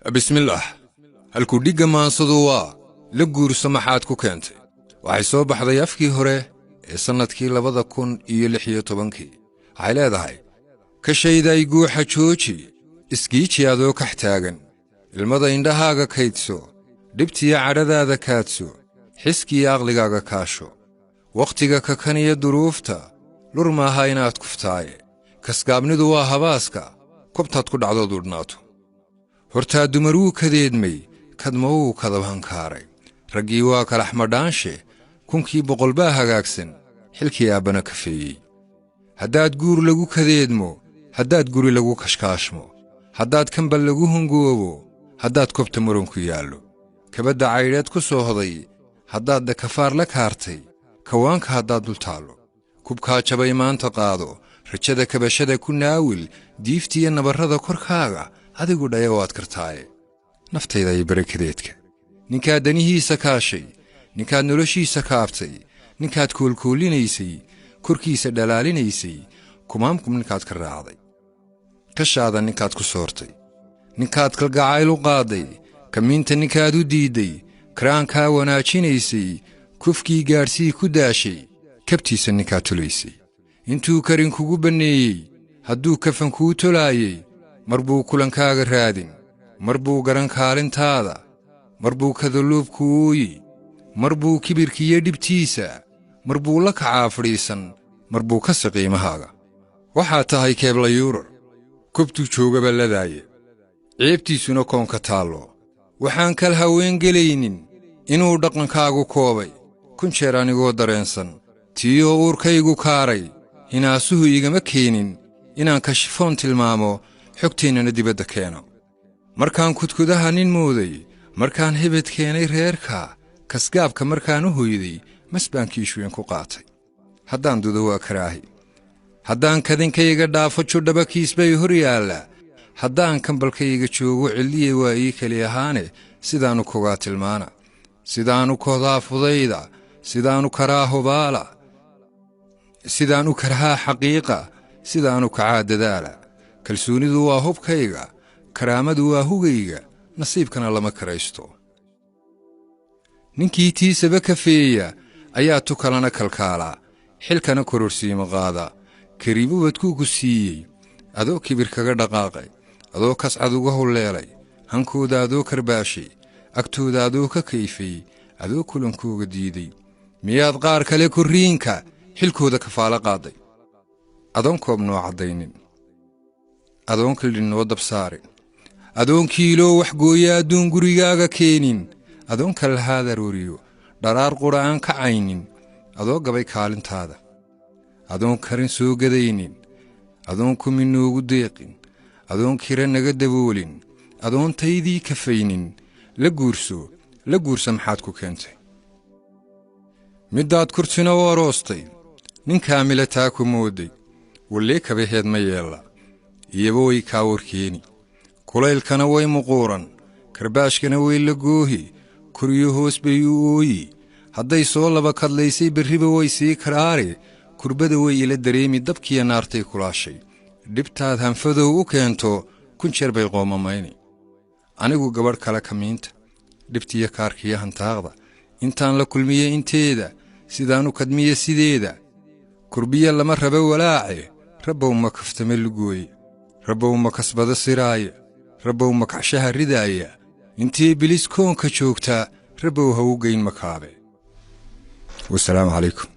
بسم الله الكوديغا maansadu waa la guurso maxaad ku keentay waxay soo baxday afkii hore ee sanadkii 2016 waxay leedahay ka shayday guuxa jooji isgiici adoo ka xtaagan ilmada indhahaaga kaydso dibtiya cadhadaada kaadso xiskiya aqligaaga kaasho waqtiga ka kaniya duruufta lur maaha inaad kuftaaye kasgaabnidu waa habaaska kobtaad ku dhacdo durnaato hortaa dumaruu kadeedmay kadmowuu kadabhankaaray raggii waa kalaxmadhaanshe kunkii boqolbaa hagaagsan xilkii aabbana kafeeyey haddaad guur lagu kadeedmo haddaad guri lagu kashkaashmo haddaad kambal lagu hungoobo haddaad kobta muranku yaallo kabadda caydheed ku soo hoday haddaad dakafaar la kaartay kawaanka haddaad dul taallo kubkaa jabay maanta qaado rajada kabashada ku naawil diiftiya nabarrada korkaaga adigu dhaya waad kartaaye naftayda iyo barakadeedka ninkaad danihiisa kaashay ninkaad noloshiisa kaabtay ninkaad koolkoolinaysay korkiisa dhalaalinaysay kumaamkum ninkaad ka raacday kashaada ninkaad ku soortay ninkaad kalgacayl u qaaday kamiinta ninkaad u diidday karaankaa wanaajinaysay kufkii gaadhsii ku daashay kabtiisa ninkaad tolaysay intuu karin kugu banneeyey hadduu kafan kuu tolaayey mar buu kulankaaga raadin mar buu garan kaalintaada mar buu kadalluubku ooyi mar buu kibirkiiyo dhibtiisa mar buu la kacaa fadhiisan mar buu ka saqiimahaaga waxaad tahay keebla yuurar kobtuu joogaba ladaaye ceebtiisuna koonka taallo waxaan kal haween gelaynin inuu dhaqankaagu koobay kun jeer anigoo dareensan tiiyoo uurkaygu kaaray hinaasuhu igama keenin inaan kashifoon tilmaamo xogteennana dibadda keeno markaan kudkudaha nin mooday markaan hebed keenay reerka kasgaabka markaan u hoyday mas baan kiishweyn ku qaatay haddaan dudo waa karaahi haddaan kadinkayga dhaafo judhaba kiis bay hor yaalla haddaan kambalkayga joogo cilliye waa ii keli ahaane sidaanu kogaa tilmaana sidaanu kodaa fudayda sidaanu karaa hubaala sidaanu karahaa xaqiiqa sidaanu kacaa dadaala kalsoonidu waa hubkayga karaamadu waa hugayga nasiibkana lama karaysto ninkii tiisaba kafeeya ayaa tukalana kalkaalaa xilkana kororsiima qaada kariibubadkuu ku siiyey adoo kibir kaga dhaqaaqay adoo kascad uga hulleelay hankooda adoo karbaashay agtooda adoo ka kayfay adoo kulankooga diiday miyaad qaar kale korriinka xilkooda kafaalo qaaday adoon koob noo caddaynin adoon kaldhin noo dabsaarin adoon kiiloo wax gooya adduun gurigaaga keenin adoon kalahaad arooriyo dharaar qura aan kacaynin adoo gabay kaalintaada adoon karin soo gadaynin adoon kumi noogu deeqin adoon kira naga daboolin adoon taydii kafaynin la guurso maxaad ku keentay middaad kurtina u aroostay nin kaamila taa ku mooday wallee kabaheed ma yeella iyaba way kaa warkeeni kulaylkana way muquuran karbaashkana way la goohi koryo hoos bay u ooyi hadday soo laba kadlaysay berriba way sii karaare kurbada way ila dareemi dabkiya naartay kulaashay dhibtaad hanfadow u keento kun jeer bay qoomamayni anigu gabadh kale kamiinta dhibtiya kaarkiya hantaaqda intaan la kulmiye inteeda sidaanu kadmiye sideeda kurbiya lama raba walaace rabbow ma kaftame lugooye rabbow ma kasbada siraaye rabbow ma kacshaha ridaaya intii bilis koonka joogtaa rabbow ha u geyn makaabe wasalaamu calaykum